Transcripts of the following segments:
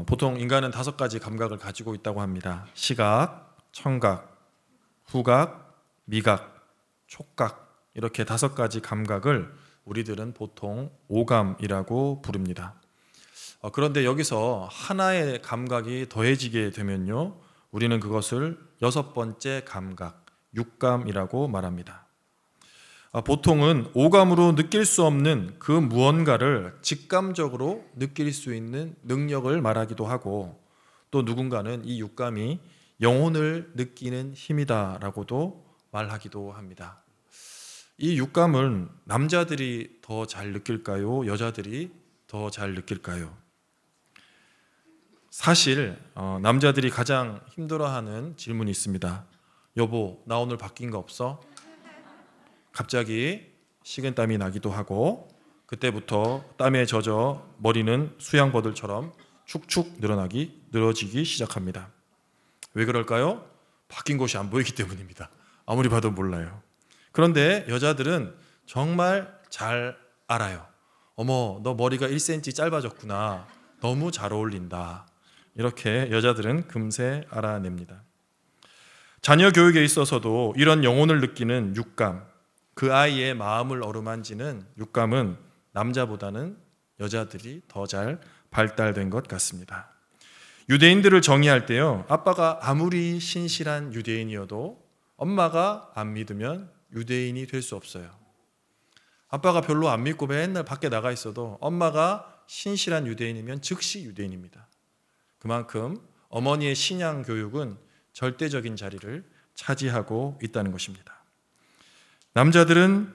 보통 인간은 5가지 감각을 가지고 있다고 합니다. 시각, 청각, 후각, 미각, 촉각, 이렇게 5가지 감각을 우리들은 보통 오감이라고 부릅니다. 그런데 여기서 하나의 감각이 더해지게 되면요, 우리는 그것을 6번째 감각, 육감이라고 말합니다. 보통은 오감으로 느낄 수 없는 그 무언가를 직감적으로 느낄 수 있는 능력을 말하기도 하고, 또 누군가는 이 육감이 영혼을 느끼는 힘이다라고도 말하기도 합니다. 이 육감은 남자들이 더 잘 느낄까요? 여자들이 더 잘 느낄까요? 사실 남자들이 가장 힘들어하는 질문이 있습니다. 여보, 나 오늘 바뀐 거 없어? 갑자기 식은땀이 나기도 하고, 그때부터 땀에 젖어 머리는 수양버들처럼 축축 늘어지기 시작합니다. 왜 그럴까요? 바뀐 곳이 안 보이기 때문입니다. 아무리 봐도 몰라요. 그런데 여자들은 정말 잘 알아요. 어머, 너 머리가 1cm 짧아졌구나. 너무 잘 어울린다. 이렇게 여자들은 금세 알아냅니다. 자녀 교육에 있어서도 이런 영혼을 느끼는 육감, 그 아이의 마음을 어루만지는 육감은 남자보다는 여자들이 더 잘 발달된 것 같습니다. 유대인들을 정의할 때요, 아빠가 아무리 신실한 유대인이어도 엄마가 안 믿으면 유대인이 될 수 없어요. 아빠가 별로 안 믿고 맨날 밖에 나가 있어도 엄마가 신실한 유대인이면 즉시 유대인입니다. 그만큼 어머니의 신앙 교육은 절대적인 자리를 차지하고 있다는 것입니다. 남자들은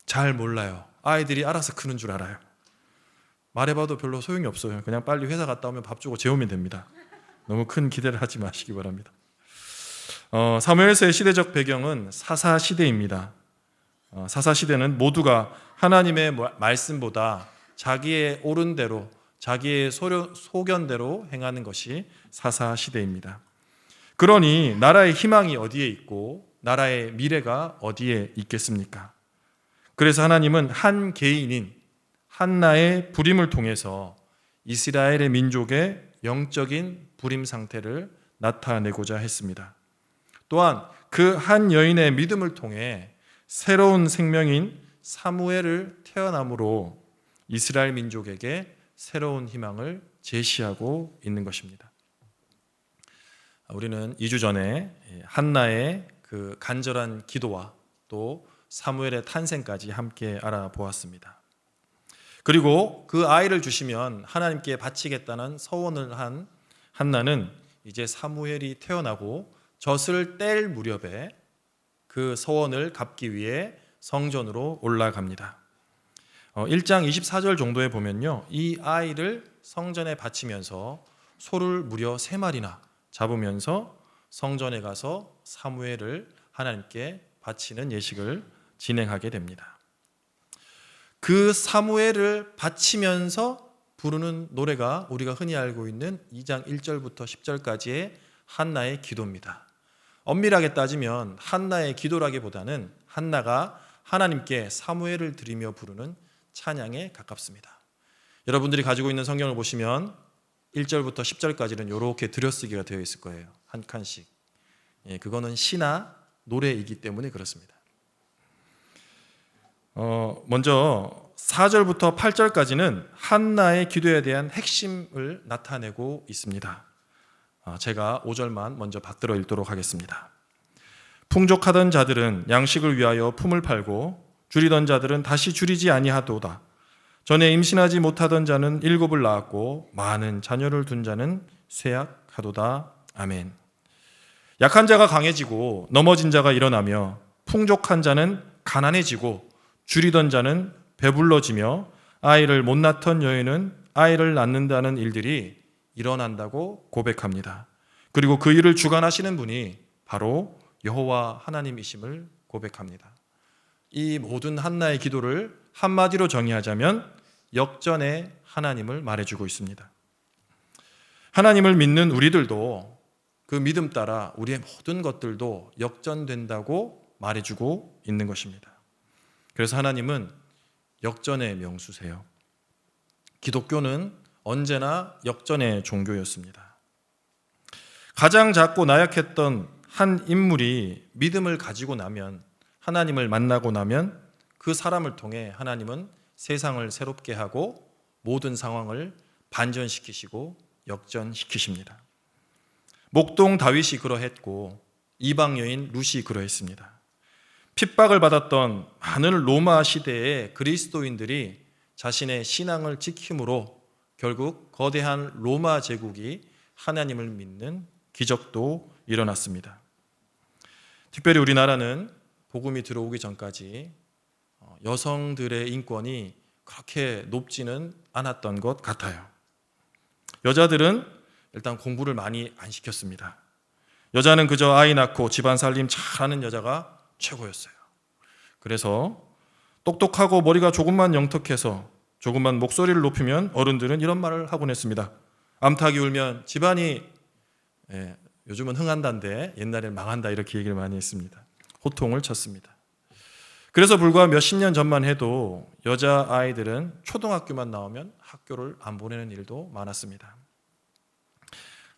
잘 몰라요. 아이들이 알아서 크는 줄 알아요. 말해봐도 별로 소용이 없어요. 그냥 빨리 회사 갔다 오면 밥 주고 재우면 됩니다. 너무 큰 기대를 하지 마시기 바랍니다. 사무엘서의 시대적 배경은 사사시대입니다. 사사시대는 모두가 하나님의 말씀보다 자기의 옳은 대로, 자기의 소견대로 행하는 것이 사사시대입니다. 그러니 나라의 희망이 어디에 있고 나라의 미래가 어디에 있겠습니까? 그래서 하나님은 한 개인인 한나의 부림을 통해서 이스라엘의 민족의 영적인 부림 상태를 나타내고자 했습니다. 또한 그 한 여인의 믿음을 통해 새로운 생명인 사무엘을 태어남으로 이스라엘 민족에게 새로운 희망을 제시하고 있는 것입니다. 우리는 2주 전에 한나의 그 간절한 기도와 또 사무엘의 탄생까지 함께 알아보았습니다. 그리고 그 아이를 주시면 하나님께 바치겠다는 서원을 한 한나는 이제 사무엘이 태어나고 젖을 뗄 무렵에 그 서원을 갚기 위해 성전으로 올라갑니다. 1장 24절 정도에 보면요, 이 아이를 성전에 바치면서 소를 무려 3마리나 잡으면서 성전에 가서 사무엘을 하나님께 바치는 예식을 진행하게 됩니다. 그 사무엘을 바치면서 부르는 노래가 우리가 흔히 알고 있는 2장 1절부터 10절까지의 한나의 기도입니다. 엄밀하게 따지면 한나의 기도라기보다는 한나가 하나님께 사무엘을 드리며 부르는 찬양에 가깝습니다. 여러분들이 가지고 있는 성경을 보시면 1절부터 10절까지는 이렇게 들여쓰기가 되어 있을 거예요. 한 칸씩. 그거는 시나 노래이기 때문에 그렇습니다. 먼저 4절부터 8절까지는 한나의 기도에 대한 핵심을 나타내고 있습니다. 제가 5절만 먼저 받들어 읽도록 하겠습니다. 풍족하던 자들은 양식을 위하여 품을 팔고 줄이던 자들은 다시 줄이지 아니하도다. 전에 임신하지 못하던 자는 7을 낳았고 많은 자녀를 둔 자는 쇠약하도다. 아멘. 약한 자가 강해지고 넘어진 자가 일어나며 풍족한 자는 가난해지고 줄이던 자는 배불러지며 아이를 못 낳던 여인은 아이를 낳는다는 일들이 일어난다고 고백합니다. 그리고 그 일을 주관하시는 분이 바로 여호와 하나님이심을 고백합니다. 이 모든 한나의 기도를 한마디로 정의하자면 역전의 하나님을 말해주고 있습니다. 하나님을 믿는 우리들도 그 믿음 따라 우리의 모든 것들도 역전된다고 말해주고 있는 것입니다. 그래서 하나님은 역전의 명수세요. 기독교는 언제나 역전의 종교였습니다. 가장 작고 나약했던 한 인물이 믿음을 가지고 나면, 하나님을 만나고 나면 그 사람을 통해 하나님은 세상을 새롭게 하고 모든 상황을 반전시키시고 역전시키십니다. 목동 다윗이 그러했고 이방 여인 룻이 그러했습니다. 핍박을 받았던 많은 로마 시대의 그리스도인들이 자신의 신앙을 지킴으로 결국 거대한 로마 제국이 하나님을 믿는 기적도 일어났습니다. 특별히 우리나라는 복음이 들어오기 전까지 여성들의 인권이 그렇게 높지는 않았던 것 같아요. 여자들은 일단 공부를 많이 안 시켰습니다. 여자는 그저 아이 낳고 집안 살림 잘하는 여자가 최고였어요. 그래서 똑똑하고 머리가 조금만 영특해서 조금만 목소리를 높이면 어른들은 이런 말을 하곤 했습니다. 암탉이 울면 집안이 요즘은 흥한다인데 옛날엔 망한다, 이렇게 얘기를 많이 했습니다. 호통을 쳤습니다. 그래서 불과 몇십 년 전만 해도 여자아이들은 초등학교만 나오면 학교를 안 보내는 일도 많았습니다.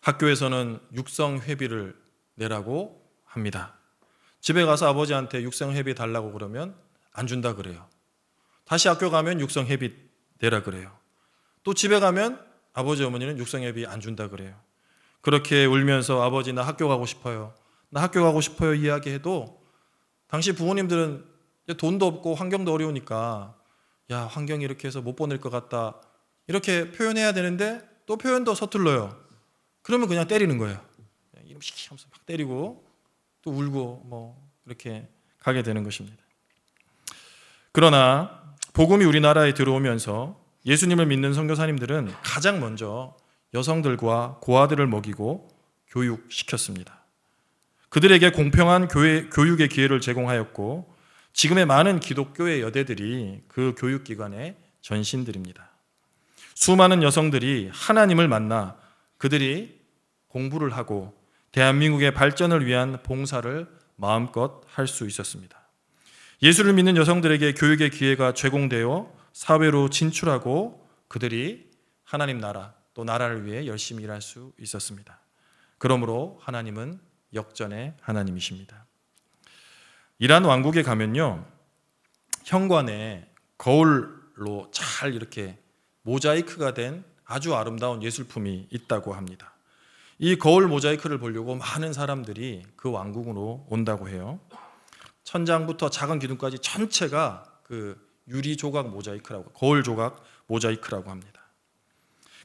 학교에서는 육성회비를 내라고 합니다. 집에 가서 아버지한테 육성회비 달라고 그러면 안 준다 그래요. 다시 학교 가면 육성회비 내라 그래요. 또 집에 가면 아버지 어머니는 육성회비 안 준다 그래요. 그렇게 울면서 아버지 나 학교 가고 싶어요, 나 학교 가고 싶어요 이야기해도 당시 부모님들은 돈도 없고 환경도 어려우니까 야, 환경이 이렇게 해서 못 보낼 것 같다 이렇게 표현해야 되는데 또 표현도 서툴러요. 그러면 그냥 때리는 거예요. 이놈 시키 하면서 막 때리고 또 울고 뭐 이렇게 가게 되는 것입니다. 그러나 복음이 우리나라에 들어오면서 예수님을 믿는 선교사님들은 가장 먼저 여성들과 고아들을 먹이고 교육시켰습니다. 그들에게 공평한 교육의 기회를 제공하였고 지금의 많은 기독교의 여대들이 그 교육기관의 전신들입니다. 수많은 여성들이 하나님을 만나 그들이 공부를 하고 대한민국의 발전을 위한 봉사를 마음껏 할 수 있었습니다. 예수를 믿는 여성들에게 교육의 기회가 제공되어 사회로 진출하고 그들이 하나님 나라 또 나라를 위해 열심히 일할 수 있었습니다. 그러므로 하나님은 역전의 하나님이십니다. 이란 왕국에 가면요, 현관에 거울로 잘 이렇게 모자이크가 된 아주 아름다운 예술품이 있다고 합니다. 이 거울 모자이크를 보려고 많은 사람들이 그 왕국으로 온다고 해요. 천장부터 작은 기둥까지 전체가 그 유리 조각 모자이크라고, 거울 조각 모자이크라고 합니다.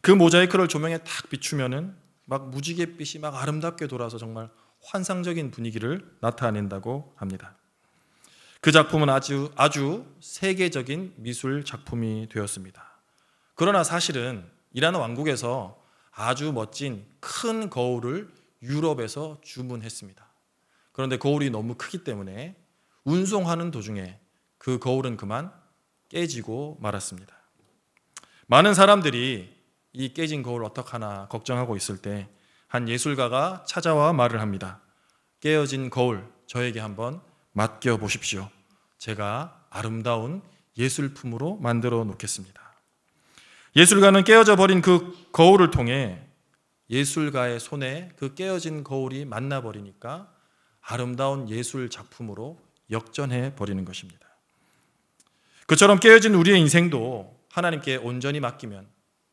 그 모자이크를 조명에 딱 비추면은 막 무지갯빛이 막 아름답게 돌아서 정말 환상적인 분위기를 나타낸다고 합니다. 그 작품은 아주 세계적인 미술 작품이 되었습니다. 그러나 사실은 이란 왕국에서 아주 멋진 큰 거울을 유럽에서 주문했습니다. 그런데 거울이 너무 크기 때문에 운송하는 도중에 그 거울은 그만 깨지고 말았습니다. 많은 사람들이 이 깨진 거울 어떡하나 걱정하고 있을 때 한 예술가가 찾아와 말을 합니다. 깨어진 거울 저에게 한번 맡겨보십시오. 제가 아름다운 예술품으로 만들어 놓겠습니다. 예술가는 깨어져 버린 그 거울을 통해 예술가의 손에 그 깨어진 거울이 만나버리니까 아름다운 예술 작품으로 역전해 버리는 것입니다. 그처럼 깨어진 우리의 인생도 하나님께 온전히 맡기면,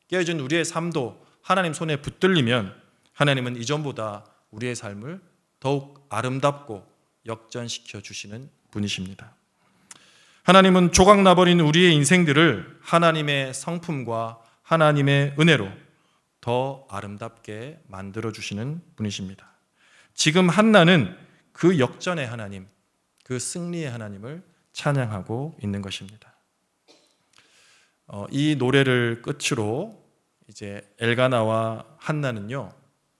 깨어진 우리의 삶도 하나님 손에 붙들리면 하나님은 이전보다 우리의 삶을 더욱 아름답고 역전시켜 주시는 분이십니다. 하나님은 조각나버린 우리의 인생들을 하나님의 성품과 하나님의 은혜로 더 아름답게 만들어주시는 분이십니다. 지금 한나는 그 역전의 하나님, 그 승리의 하나님을 찬양하고 있는 것입니다. 이 노래를 끝으로 이제 엘가나와 한나는요,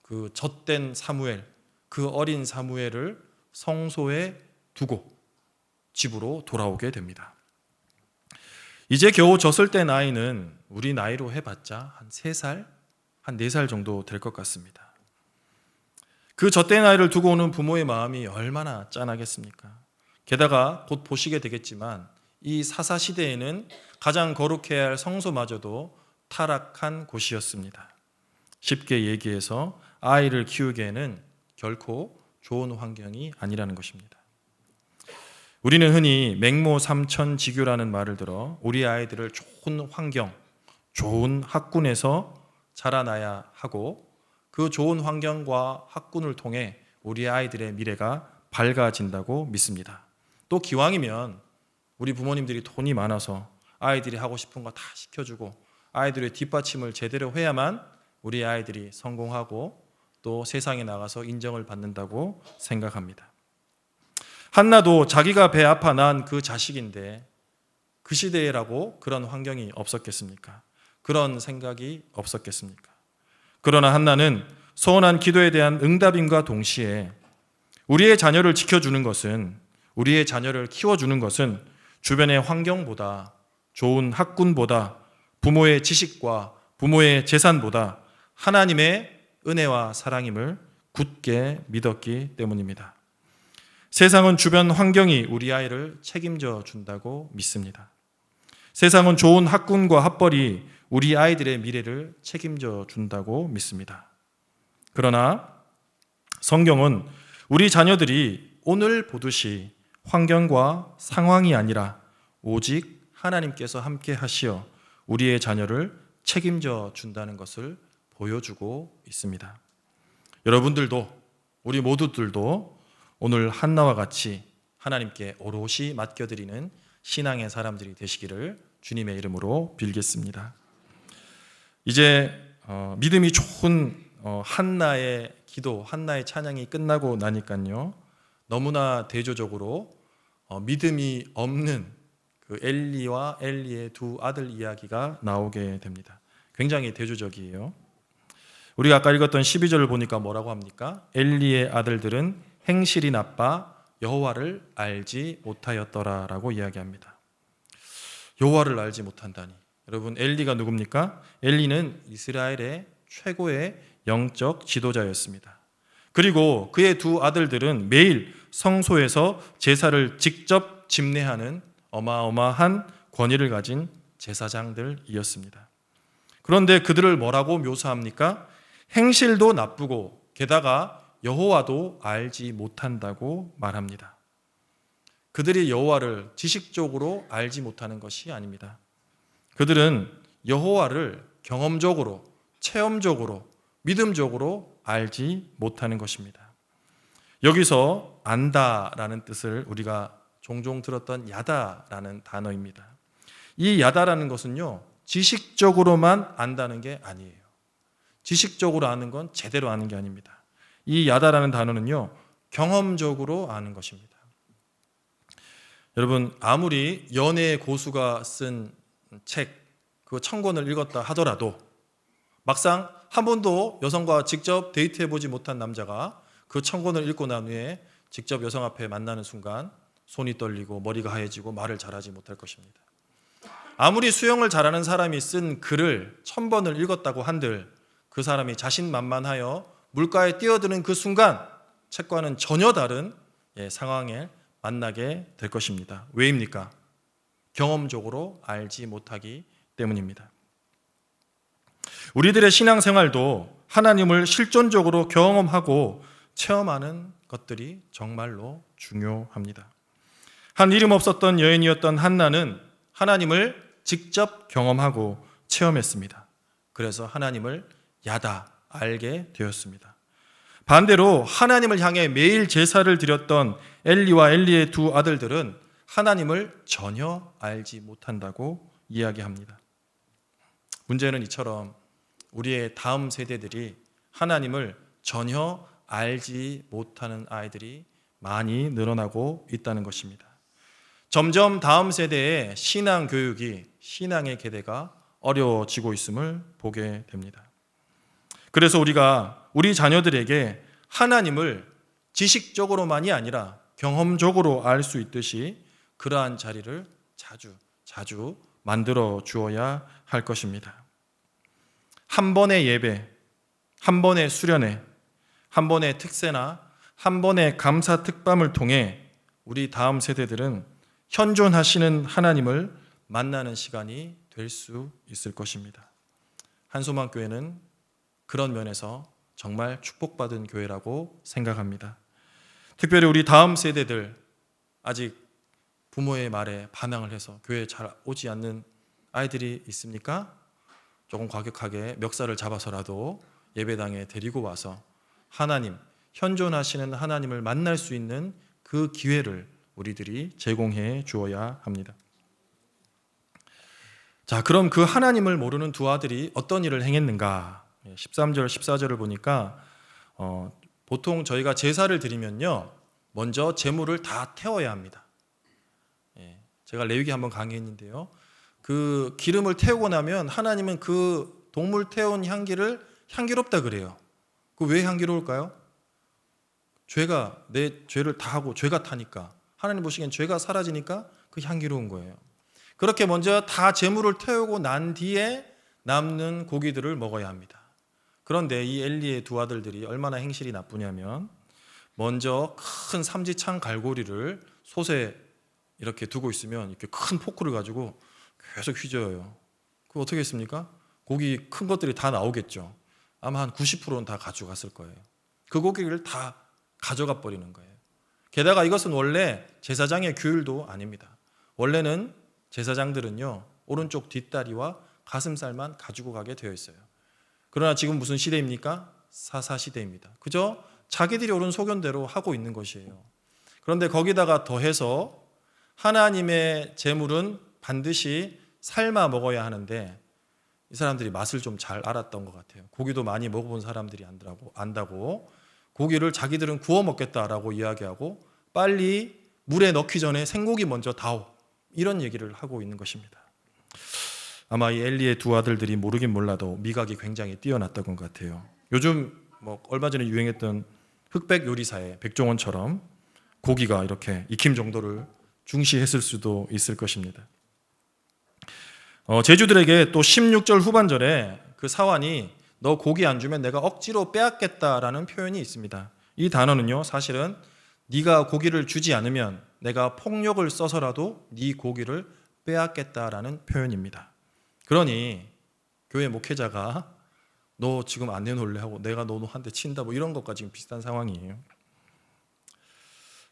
그 젖된 사무엘, 그 어린 사무엘을 성소에 두고 집으로 돌아오게 됩니다. 이제 겨우 젖을 때 나이는 우리 나이로 해봤자 한 3살, 한 4살 정도 될 것 같습니다. 그 젖된 아이를 두고 오는 부모의 마음이 얼마나 짠하겠습니까? 게다가 곧 보시게 되겠지만 이 사사시대에는 가장 거룩해야 할 성소마저도 타락한 곳이었습니다. 쉽게 얘기해서 아이를 키우기에는 결코 좋은 환경이 아니라는 것입니다. 우리는 흔히 맹모 삼천지교라는 말을 들어 우리 아이들을 좋은 환경, 좋은 학군에서 자라나야 하고 그 좋은 환경과 학군을 통해 우리 아이들의 미래가 밝아진다고 믿습니다. 또 기왕이면 우리 부모님들이 돈이 많아서 아이들이 하고 싶은 거 다 시켜주고 아이들의 뒷받침을 제대로 해야만 우리 아이들이 성공하고 또 세상에 나가서 인정을 받는다고 생각합니다. 한나도 자기가 배 아파 낳은 그 자식인데 그 시대라고 그런 환경이 없었겠습니까? 그런 생각이 없었겠습니까? 그러나 한나는 소원한 기도에 대한 응답임과 동시에 우리의 자녀를 지켜주는 것은, 우리의 자녀를 키워주는 것은 주변의 환경보다, 좋은 학군보다, 부모의 지식과 부모의 재산보다 하나님의 은혜와 사랑임을 굳게 믿었기 때문입니다. 세상은 주변 환경이 우리 아이를 책임져 준다고 믿습니다. 세상은 좋은 학군과 학벌이 우리 아이들의 미래를 책임져 준다고 믿습니다. 그러나 성경은 우리 자녀들이 오늘 보듯이 환경과 상황이 아니라 오직 하나님께서 함께 하시어 우리의 자녀를 책임져 준다는 것을 보여주고 있습니다. 여러분들도, 우리 모두들도 오늘 한나와 같이 하나님께 오롯이 맡겨드리는 신앙의 사람들이 되시기를 주님의 이름으로 빌겠습니다. 이제 믿음이 좋은 한나의 기도, 한나의 찬양이 끝나고 나니까요, 너무나 대조적으로 믿음이 없는 그 엘리와 엘리의 두 아들 이야기가 나오게 됩니다. 굉장히 대조적이에요. 우리가 아까 읽었던 12절을 보니까 뭐라고 합니까? 엘리의 아들들은 행실이 나빠 여호와를 알지 못하였더라라고 이야기합니다. 여호와를 알지 못한다니. 여러분, 엘리가 누굽니까? 엘리는 이스라엘의 최고의 영적 지도자였습니다. 그리고 그의 두 아들들은 매일 성소에서 제사를 직접 집례하는 어마어마한 권위를 가진 제사장들이었습니다. 그런데 그들을 뭐라고 묘사합니까? 행실도 나쁘고 게다가 여호와도 알지 못한다고 말합니다. 그들이 여호와를 지식적으로 알지 못하는 것이 아닙니다. 그들은 여호와를 경험적으로, 체험적으로, 믿음적으로 알지 못하는 것입니다. 여기서 안다라는 뜻을 우리가 종종 들었던 야다라는 단어입니다. 이 야다라는 것은요, 지식적으로만 안다는 게 아니에요. 지식적으로 아는 건 제대로 아는 게 아닙니다. 이 야다라는 단어는요, 경험적으로 아는 것입니다. 여러분, 아무리 연애 고수가 쓴 책, 그 1000권을 읽었다 하더라도 막상 한 번도 여성과 직접 데이트해보지 못한 남자가 그 1000권을 읽고 난 후에 직접 여성 앞에 만나는 순간 손이 떨리고 머리가 하얘지고 말을 잘하지 못할 것입니다. 아무리 수영을 잘하는 사람이 쓴 글을 1000번을 읽었다고 한들 그 사람이 자신만만하여 물가에 뛰어드는 그 순간 책과는 전혀 다른 상황에 만나게 될 것입니다. 왜입니까? 경험적으로 알지 못하기 때문입니다. 우리들의 신앙생활도 하나님을 실존적으로 경험하고 체험하는 것들이 정말로 중요합니다. 한 이름 없었던 여인이었던 한나는 하나님을 직접 경험하고 체험했습니다. 그래서 하나님을 야다 알게 되었습니다. 반대로 하나님을 향해 매일 제사를 드렸던 엘리와 엘리의 두 아들들은 하나님을 전혀 알지 못한다고 이야기합니다. 문제는 이처럼 우리의 다음 세대들이 하나님을 전혀 알지 못하는 아이들이 많이 늘어나고 있다는 것입니다. 점점 다음 세대의 신앙 교육이, 신앙의 계대가 어려워지고 있음을 보게 됩니다. 그래서 우리가 우리 자녀들에게 하나님을 지식적으로만이 아니라 경험적으로 알 수 있듯이 그러한 자리를 자주 만들어 주어야 할 것입니다. 한 번의 예배, 한 번의 수련회, 한 번의 특세나 한 번의 감사 특밤을 통해 우리 다음 세대들은 현존하시는 하나님을 만나는 시간이 될 수 있을 것입니다. 한소망교회는 그런 면에서 정말 축복받은 교회라고 생각합니다. 특별히 우리 다음 세대들, 아직 부모의 말에 반항을 해서 교회에 잘 오지 않는 아이들이 있습니까? 조금 과격하게 멱살을 잡아서라도 예배당에 데리고 와서 하나님, 현존하시는 하나님을 만날 수 있는 그 기회를 우리들이 제공해 주어야 합니다. 자, 그럼 그 하나님을 모르는 두 아들이 어떤 일을 행했는가? 13절, 14절을 보니까 보통 저희가 제사를 드리면요, 먼저 제물을 다 태워야 합니다. 제가 레위기 한번 강의했는데요, 그 기름을 태우고 나면 하나님은 그 동물 태운 향기를 향기롭다 그래요. 그 왜 향기로울까요? 죄가, 내 죄를 다 하고 죄가 타니까, 하나님 보시기엔 죄가 사라지니까 그 향기로운 거예요. 그렇게 먼저 다 제물을 태우고 난 뒤에 남는 고기들을 먹어야 합니다. 그런데 이 엘리의 두 아들들이 얼마나 행실이 나쁘냐면, 먼저 큰 삼지창 갈고리를 솥에 이렇게 두고 있으면 이렇게 큰 포크를 가지고 계속 휘저어요. 그거 어떻게 했습니까? 고기 큰 것들이 다 나오겠죠. 아마 한 90%는 다 가져갔을 거예요. 그 고기를 다 가져가 버리는 거예요. 게다가 이것은 원래 제사장의 규율도 아닙니다. 원래는 제사장들은요, 오른쪽 뒷다리와 가슴살만 가지고 가게 되어 있어요. 그러나 지금 무슨 시대입니까? 사사시대입니다. 그저 자기들이 옳은 소견대로 하고 있는 것이에요. 그런데 거기다가 더해서 하나님의 제물은 반드시 삶아 먹어야 하는데, 이 사람들이 맛을 좀 잘 알았던 것 같아요. 고기도 많이 먹어본 사람들이 안다고 고기를 자기들은 구워 먹겠다라고 이야기하고 빨리 물에 넣기 전에 생고기 먼저 다오, 이런 얘기를 하고 있는 것입니다. 아마 이 엘리의 두 아들들이 모르긴 몰라도 미각이 굉장히 뛰어났던 것 같아요. 요즘 얼마 전에 유행했던 흑백 요리사의 백종원처럼 고기가 이렇게 익힘 정도를 중시했을 수도 있을 것입니다. 제주들에게 또 16절 후반절에 그 사환이 너 고기 안 주면 내가 억지로 빼앗겠다라는 표현이 있습니다. 이 단어는요, 사실은 네가 고기를 주지 않으면 내가 폭력을 써서라도 네 고기를 빼앗겠다라는 표현입니다. 그러니 교회 목회자가 너 지금 안 내놓을래 하고 내가 너 한 대 친다, 이런 것과 지금 비슷한 상황이에요.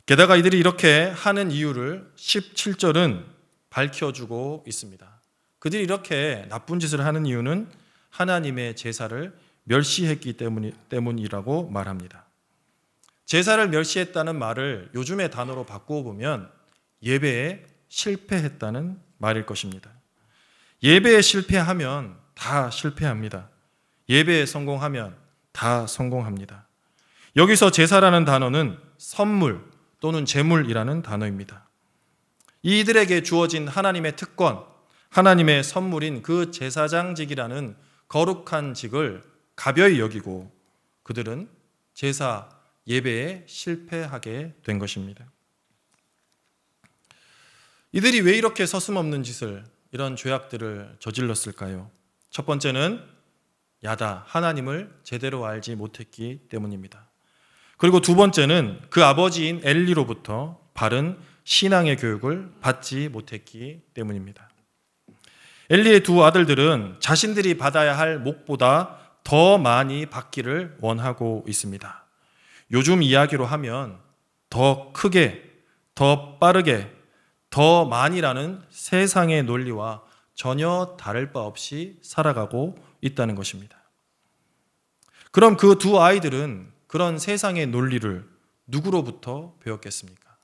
게다가 이들이 이렇게 하는 이유를 17절은 밝혀주고 있습니다. 그들이 이렇게 나쁜 짓을 하는 이유는 하나님의 제사를 멸시했기 때문이라고 말합니다. 제사를 멸시했다는 말을 요즘의 단어로 바꾸어 보면 예배에 실패했다는 말일 것입니다. 예배에 실패하면 다 실패합니다. 예배에 성공하면 다 성공합니다. 여기서 제사라는 단어는 선물 또는 제물이라는 단어입니다. 이들에게 주어진 하나님의 특권, 하나님의 선물인 그 제사장직이라는 거룩한 직을 가벼이 여기고 그들은 제사 예배에 실패하게 된 것입니다. 이들이 왜 이렇게 서슴없는 짓을, 이런 죄악들을 저질렀을까요? 첫 번째는 하나님을 제대로 알지 못했기 때문입니다. 그리고 두 번째는 그 아버지인 엘리로부터 바른 신앙의 교육을 받지 못했기 때문입니다. 엘리의 두 아들들은 자신들이 받아야 할 목보다 더 많이 받기를 원하고 있습니다. 요즘 이야기로 하면 더 크게, 더 빠르게, 더 많이라는 세상의 논리와 전혀 다를 바 없이 살아가고 있다는 것입니다. 그럼 그 두 아이들은 그런 세상의 논리를 누구로부터 배웠겠습니까?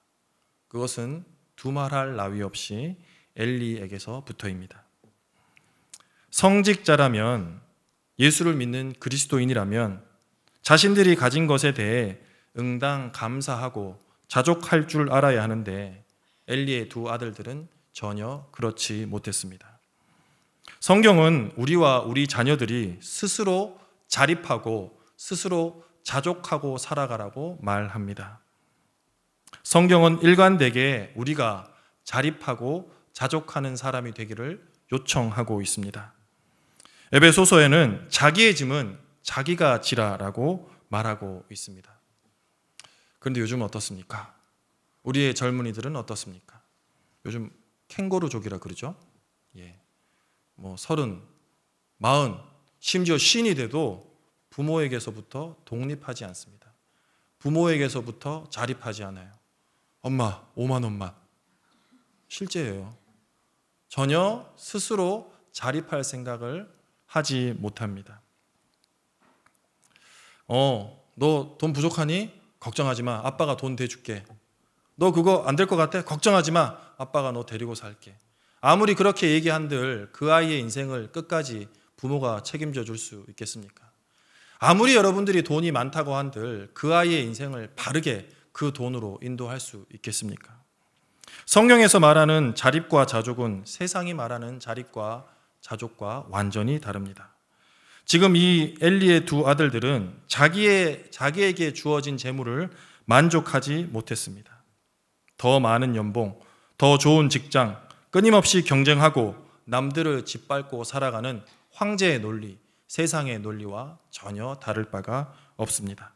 그것은 두말할 나위 없이 엘리에게서부터입니다. 성직자라면, 예수를 믿는 그리스도인이라면 자신들이 가진 것에 대해 응당 감사하고 자족할 줄 알아야 하는데 엘리의 두 아들들은 전혀 그렇지 못했습니다. 성경은 우리와 우리 자녀들이 스스로 자립하고 스스로 자족하고 살아가라고 말합니다. 성경은 일관되게 우리가 자립하고 자족하는 사람이 되기를 요청하고 있습니다. 에베소서에는 자기의 짐은 자기가 지라라고 말하고 있습니다. 그런데 요즘은 어떻습니까? 우리의 젊은이들은 어떻습니까? 요즘 캥거루족이라 그러죠? 30, 40 심지어 신이 돼도 부모에게서부터 독립하지 않습니다. 부모에게서부터 자립하지 않아요. 엄마, 5만 원만. 실제예요. 전혀 스스로 자립할 생각을 하지 못합니다. 너 돈 부족하니? 걱정하지 마. 아빠가 돈 대줄게. 너 그거 안 될 것 같아? 걱정하지 마. 아빠가 너 데리고 살게. 아무리 그렇게 얘기한들 그 아이의 인생을 끝까지 부모가 책임져 줄 수 있겠습니까? 아무리 여러분들이 돈이 많다고 한들 그 아이의 인생을 바르게 그 돈으로 인도할 수 있겠습니까? 성경에서 말하는 자립과 자족은 세상이 말하는 자립과 자족과 완전히 다릅니다. 지금 이 엘리의 두 아들들은 자기에게 주어진 재물을 만족하지 못했습니다. 더 많은 연봉, 더 좋은 직장, 끊임없이 경쟁하고 남들을 짓밟고 살아가는 황제의 논리, 세상의 논리와 전혀 다를 바가 없습니다.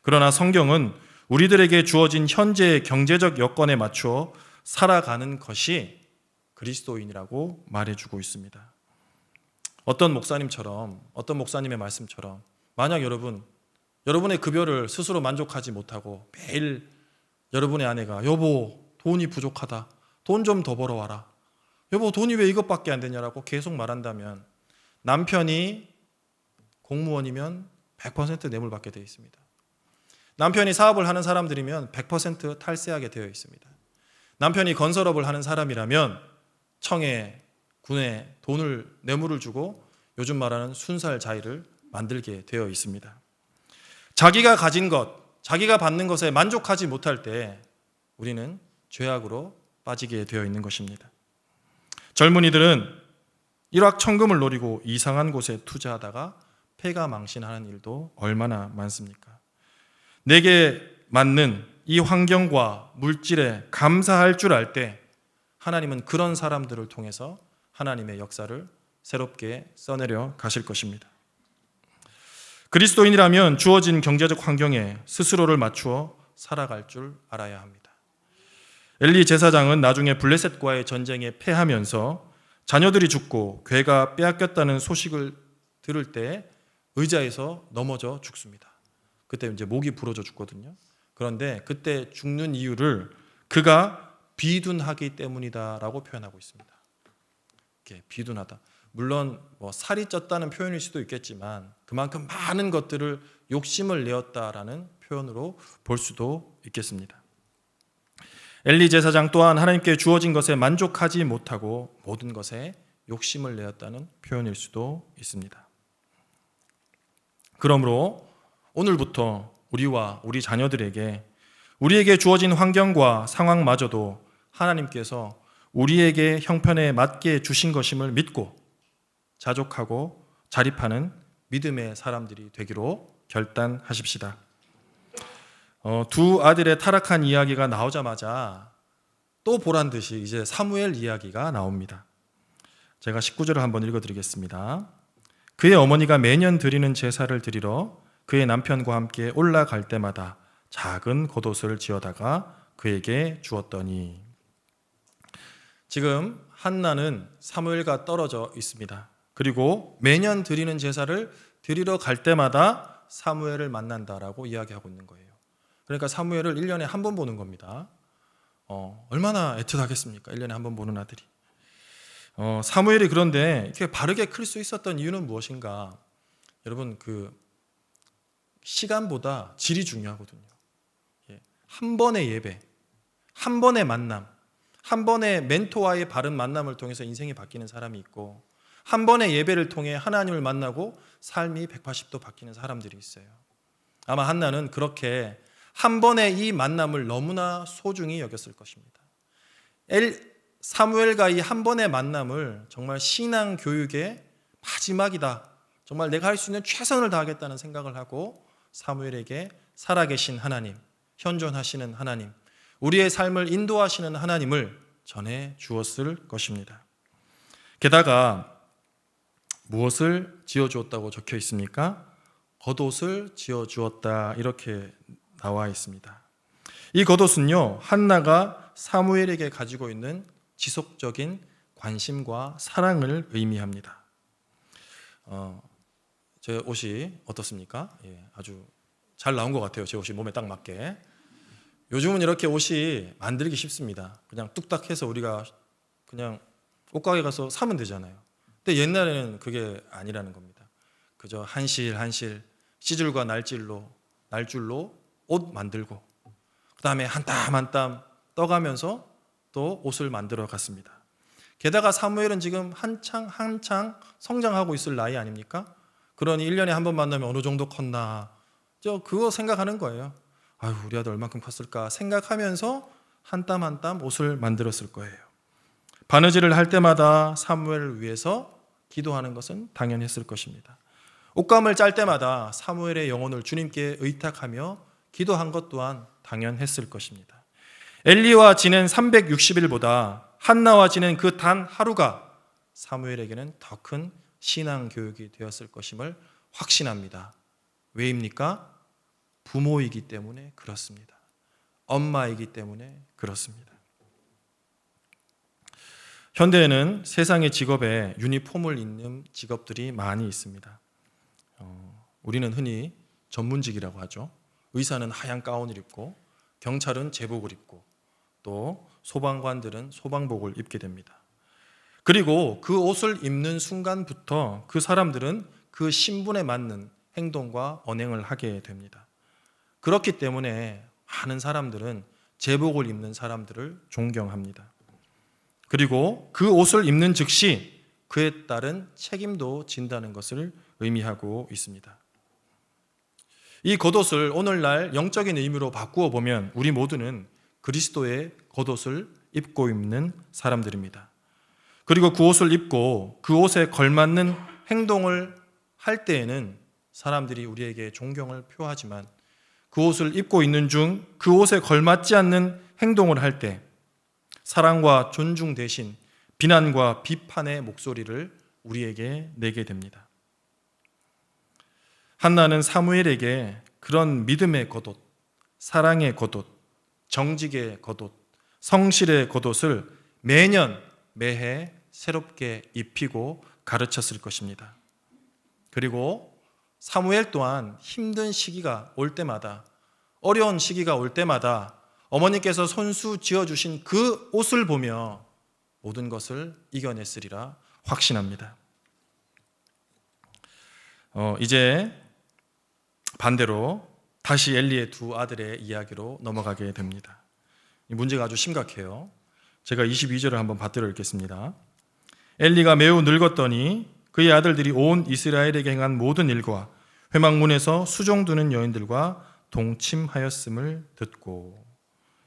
그러나 성경은 우리들에게 주어진 현재의 경제적 여건에 맞추어 살아가는 것이 그리스도인이라고 말해주고 있습니다. 어떤 목사님의 말씀처럼 만약 여러분의 급여를 스스로 만족하지 못하고 매일 여러분의 아내가 여보 돈이 부족하다. 돈 좀 더 벌어와라. 여보 돈이 왜 이것밖에 안 되냐라고 계속 말한다면 남편이 공무원이면 100% 뇌물 받게 되어 있습니다. 남편이 사업을 하는 사람들이면 100% 탈세하게 되어 있습니다. 남편이 건설업을 하는 사람이라면 청에, 군에 뇌물을 주고 요즘 말하는 순살자의를 만들게 되어 있습니다. 자기가 가진 것, 자기가 받는 것에 만족하지 못할 때 우리는 죄악으로 빠지게 되어 있는 것입니다. 젊은이들은 일확천금을 노리고 이상한 곳에 투자하다가 패가망신하는 일도 얼마나 많습니까? 내게 맞는 이 환경과 물질에 감사할 줄 알 때 하나님은 그런 사람들을 통해서 하나님의 역사를 새롭게 써내려 가실 것입니다. 그리스도인이라면 주어진 경제적 환경에 스스로를 맞추어 살아갈 줄 알아야 합니다. 엘리 제사장은 나중에 블레셋과의 전쟁에 패하면서 자녀들이 죽고 괴가 빼앗겼다는 소식을 들을 때 의자에서 넘어져 죽습니다. 그때 이제 목이 부러져 죽거든요. 그런데 그때 죽는 이유를 그가 비둔하기 때문이다라고 표현하고 있습니다. 이렇게 비둔하다. 물론 살이 쪘다는 표현일 수도 있겠지만 그만큼 많은 것들을 욕심을 내었다라는 표현으로 볼 수도 있겠습니다. 엘리 제사장 또한 하나님께 주어진 것에 만족하지 못하고 모든 것에 욕심을 내었다는 표현일 수도 있습니다. 그러므로 오늘부터 우리와 우리 자녀들에게 우리에게 주어진 환경과 상황마저도 하나님께서 우리에게 형편에 맞게 주신 것임을 믿고 자족하고 자립하는 믿음의 사람들이 되기로 결단하십시다. 두 아들의 타락한 이야기가 나오자마자 또 보란 듯이 이제 사무엘 이야기가 나옵니다. 제가 19절을 한번 읽어드리겠습니다. 그의 어머니가 매년 드리는 제사를 드리러 그의 남편과 함께 올라갈 때마다 작은 겉옷을 지어다가 그에게 주었더니. 지금 한나는 사무엘과 떨어져 있습니다. 그리고 매년 드리는 제사를 드리러 갈 때마다 사무엘을 만난다라고 이야기하고 있는 거예요. 그러니까 사무엘을 1년에 한 번 보는 겁니다. 얼마나 애틋하겠습니까? 1년에 한 번 보는 아들이. 사무엘이 그런데 이렇게 바르게 클 수 있었던 이유는 무엇인가? 여러분 시간보다 질이 중요하거든요. 한 번의 예배, 한 번의 만남, 한 번의 멘토와의 바른 만남을 통해서 인생이 바뀌는 사람이 있고 한 번의 예배를 통해 하나님을 만나고 삶이 180도 바뀌는 사람들이 있어요. 아마 한나는 그렇게 한 번의 이 만남을 너무나 소중히 여겼을 것입니다. 사무엘과 이 한 번의 만남을 정말 신앙 교육의 마지막이다. 정말 내가 할 수 있는 최선을 다하겠다는 생각을 하고 사무엘에게 살아계신 하나님, 현존하시는 하나님, 우리의 삶을 인도하시는 하나님을 전해 주었을 것입니다. 게다가 무엇을 지어주었다고 적혀 있습니까? 겉옷을 지어주었다 이렇게 나와 있습니다. 이 겉옷은요, 한나가 사무엘에게 가지고 있는 지속적인 관심과 사랑을 의미합니다. 제 옷이 어떻습니까? 예, 아주 잘 나온 것 같아요. 제 옷이 몸에 딱 맞게. 요즘은 이렇게 옷이 만들기 쉽습니다. 그냥 뚝딱 해서 우리가 그냥 옷가게 가서 사면 되잖아요. 근데 옛날에는 그게 아니라는 겁니다. 그저 한실 한실 시줄과 날줄로 옷 만들고 그 다음에 한 땀 한 땀 떠가면서 또 옷을 만들어 갔습니다. 게다가 사무엘은 지금 한창 성장하고 있을 나이 아닙니까? 그러니 1년에 한 번 만나면 어느 정도 컸나 그거 생각하는 거예요. 아유, 우리 아들 얼만큼 컸을까 생각하면서 한 땀 한 땀 옷을 만들었을 거예요. 바느질을 할 때마다 사무엘을 위해서 기도하는 것은 당연했을 것입니다. 옷감을 짤 때마다 사무엘의 영혼을 주님께 의탁하며 기도한 것 또한 당연했을 것입니다. 엘리와 지낸 360일보다 한나와 지낸 그 단 하루가 사무엘에게는 더 큰 신앙 교육이 되었을 것임을 확신합니다. 왜입니까? 부모이기 때문에 그렇습니다. 엄마이기 때문에 그렇습니다. 현대에는 세상의 직업에 유니폼을 입는 직업들이 많이 있습니다. 우리는 흔히 전문직이라고 하죠. 의사는 하얀 가운을 입고 경찰은 제복을 입고 또 소방관들은 소방복을 입게 됩니다. 그리고 그 옷을 입는 순간부터 그 사람들은 그 신분에 맞는 행동과 언행을 하게 됩니다. 그렇기 때문에 많은 사람들은 제복을 입는 사람들을 존경합니다. 그리고 그 옷을 입는 즉시 그에 따른 책임도 진다는 것을 의미하고 있습니다. 이 겉옷을 오늘날 영적인 의미로 바꾸어 보면 우리 모두는 그리스도의 겉옷을 입고 있는 사람들입니다. 그리고 그 옷을 입고 그 옷에 걸맞는 행동을 할 때에는 사람들이 우리에게 존경을 표하지만 그 옷을 입고 있는 중 그 옷에 걸맞지 않는 행동을 할 때 사랑과 존중 대신 비난과 비판의 목소리를 우리에게 내게 됩니다. 한나는 사무엘에게 그런 믿음의 겉옷, 사랑의 겉옷, 정직의 겉옷, 성실의 겉옷을 매해 새롭게 입히고 가르쳤을 것입니다. 그리고 사무엘 또한 힘든 시기가 올 때마다, 어려운 시기가 올 때마다 어머니께서 손수 지어주신 그 옷을 보며 모든 것을 이겨냈으리라 확신합니다. 이제 반대로 다시 엘리의 두 아들의 이야기로 넘어가게 됩니다. 이 문제가 아주 심각해요. 제가 22절을 한번 받들어 읽겠습니다. 엘리가 매우 늙었더니 그의 아들들이 온 이스라엘에게 행한 모든 일과 회막문에서 수종 두는 여인들과 동침하였음을 듣고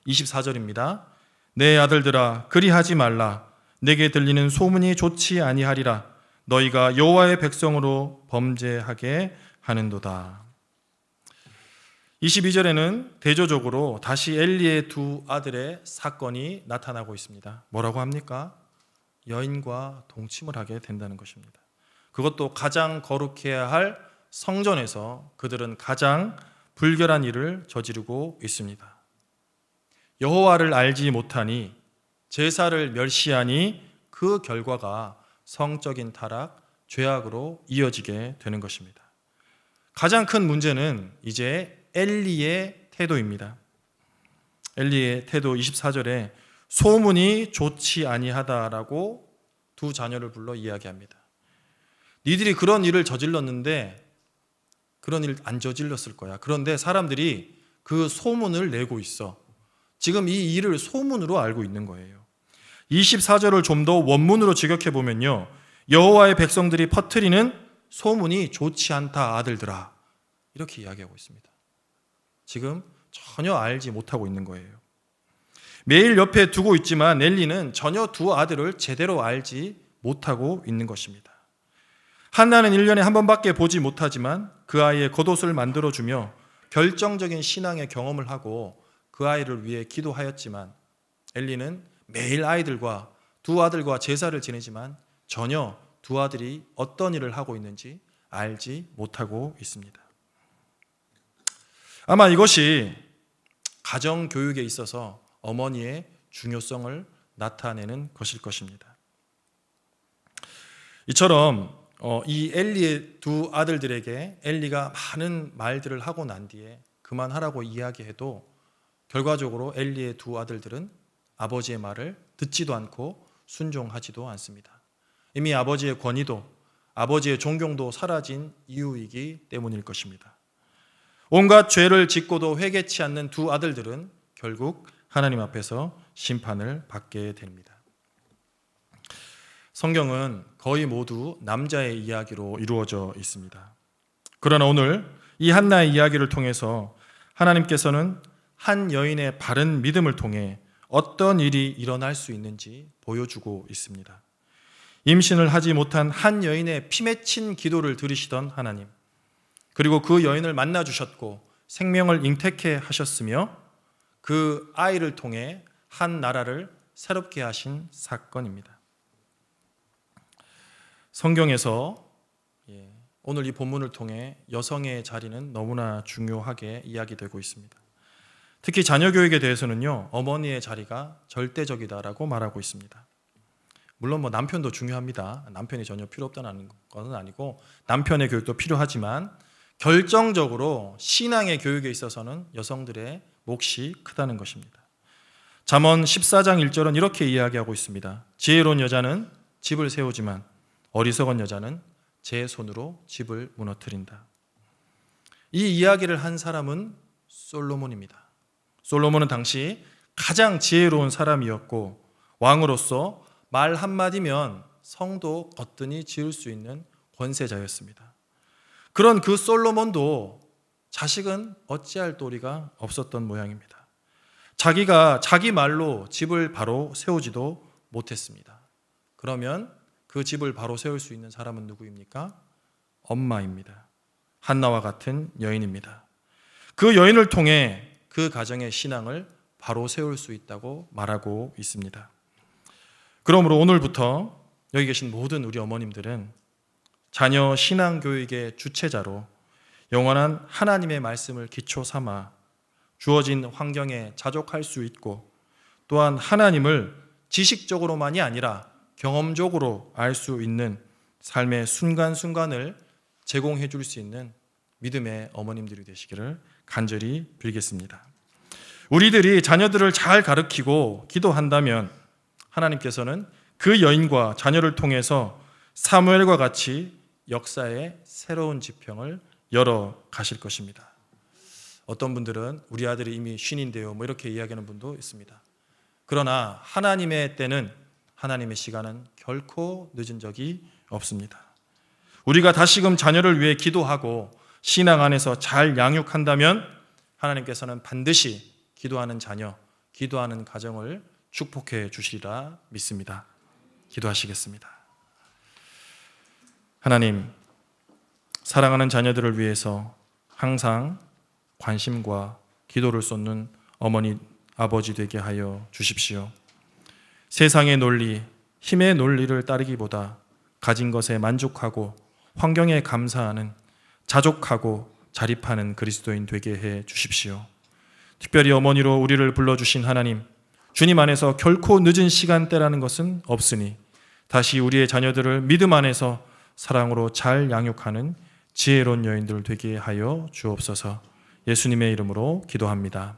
24절입니다. 내 아들들아 그리하지 말라. 내게 들리는 소문이 좋지 아니하리라. 너희가 여호와의 백성으로 범죄하게 하는도다. 22절에는 대조적으로 다시 엘리의 두 아들의 사건이 나타나고 있습니다. 뭐라고 합니까? 여인과 동침을 하게 된다는 것입니다. 그것도 가장 거룩해야 할 성전에서 그들은 가장 불결한 일을 저지르고 있습니다. 여호와를 알지 못하니 제사를 멸시하니 그 결과가 성적인 타락, 죄악으로 이어지게 되는 것입니다. 가장 큰 문제는 이제 엘리의 태도입니다. 엘리의 태도 24절에 소문이 좋지 아니하다라고 두 자녀를 불러 이야기합니다. 니들이 그런 일을 저질렀는데 그런 일 안 저질렀을 거야. 그런데 사람들이 그 소문을 내고 있어. 지금 이 일을 소문으로 알고 있는 거예요. 24절을 좀 더 원문으로 직역해 보면요, 여호와의 백성들이 퍼뜨리는 소문이 좋지 않다 아들들아, 이렇게 이야기하고 있습니다. 지금 전혀 알지 못하고 있는 거예요. 매일 옆에 두고 있지만 엘리는 전혀 두 아들을 제대로 알지 못하고 있는 것입니다. 한나는 1년에 한 번밖에 보지 못하지만 그 아이의 겉옷을 만들어주며 결정적인 신앙의 경험을 하고 그 아이를 위해 기도하였지만 엘리는 매일 두 아들과 제사를 지내지만 전혀 두 아들이 어떤 일을 하고 있는지 알지 못하고 있습니다. 아마 이것이 가정교육에 있어서 어머니의 중요성을 나타내는 것일 것입니다. 이처럼 이 엘리의 두 아들들에게 엘리가 많은 말들을 하고 난 뒤에 그만하라고 이야기해도 결과적으로 엘리의 두 아들들은 아버지의 말을 듣지도 않고 순종하지도 않습니다. 이미 아버지의 권위도 아버지의 존경도 사라진 이유이기 때문일 것입니다. 온갖 죄를 짓고도 회개치 않는 두 아들들은 결국 하나님 앞에서 심판을 받게 됩니다. 성경은 거의 모두 남자의 이야기로 이루어져 있습니다. 그러나 오늘 이 한나의 이야기를 통해서 하나님께서는 한 여인의 바른 믿음을 통해 어떤 일이 일어날 수 있는지 보여주고 있습니다. 임신을 하지 못한 한 여인의 피 맺힌 기도를 들으시던 하나님, 그리고 그 여인을 만나 주셨고 생명을 잉태케 하셨으며 그 아이를 통해 한 나라를 새롭게 하신 사건입니다. 성경에서 오늘 이 본문을 통해 여성의 자리는 너무나 중요하게 이야기되고 있습니다. 특히 자녀 교육에 대해서는요, 어머니의 자리가 절대적이다라고 말하고 있습니다. 물론 남편도 중요합니다. 남편이 전혀 필요 없다는 것은 아니고 남편의 교육도 필요하지만 결정적으로 신앙의 교육에 있어서는 여성들의 몫이 크다는 것입니다. 잠언 14장 1절은 이렇게 이야기하고 있습니다. 지혜로운 여자는 집을 세우지만 어리석은 여자는 제 손으로 집을 무너뜨린다. 이 이야기를 한 사람은 솔로몬입니다. 솔로몬은 당시 가장 지혜로운 사람이었고 왕으로서 말 한마디면 성도 거뜬히 지을 수 있는 권세자였습니다. 그런 그 솔로몬도 자식은 어찌할 도리가 없었던 모양입니다. 자기가 자기 말로 집을 바로 세우지도 못했습니다. 그러면 그 집을 바로 세울 수 있는 사람은 누구입니까? 엄마입니다. 한나와 같은 여인입니다. 그 여인을 통해 그 가정의 신앙을 바로 세울 수 있다고 말하고 있습니다. 그러므로 오늘부터 여기 계신 모든 우리 어머님들은 자녀 신앙 교육의 주체자로 영원한 하나님의 말씀을 기초 삼아 주어진 환경에 자족할 수 있고 또한 하나님을 지식적으로만이 아니라 경험적으로 알 수 있는 삶의 순간순간을 제공해 줄 수 있는 믿음의 어머님들이 되시기를 간절히 빌겠습니다. 우리들이 자녀들을 잘 가르치고 기도한다면 하나님께서는 그 여인과 자녀를 통해서 사무엘과 같이 역사의 새로운 지평을 열어 가실 것입니다. 어떤 분들은 우리 아들이 이미 쉰인데요 이렇게 이야기하는 분도 있습니다. 그러나 하나님의 때는 하나님의 시간은 결코 늦은 적이 없습니다. 우리가 다시금 자녀를 위해 기도하고 신앙 안에서 잘 양육한다면 하나님께서는 반드시 기도하는 자녀, 기도하는 가정을 축복해 주시리라 믿습니다. 기도하시겠습니다. 하나님, 사랑하는 자녀들을 위해서 항상 관심과 기도를 쏟는 어머니, 아버지 되게 하여 주십시오. 세상의 논리, 힘의 논리를 따르기보다 가진 것에 만족하고 환경에 감사하는 자족하고 자립하는 그리스도인 되게 해 주십시오. 특별히 어머니로 우리를 불러주신 하나님, 주님 안에서 결코 늦은 시간대라는 것은 없으니 다시 우리의 자녀들을 믿음 안에서 사랑으로 잘 양육하는 지혜로운 여인들 되게 하여 주옵소서. 예수님의 이름으로 기도합니다.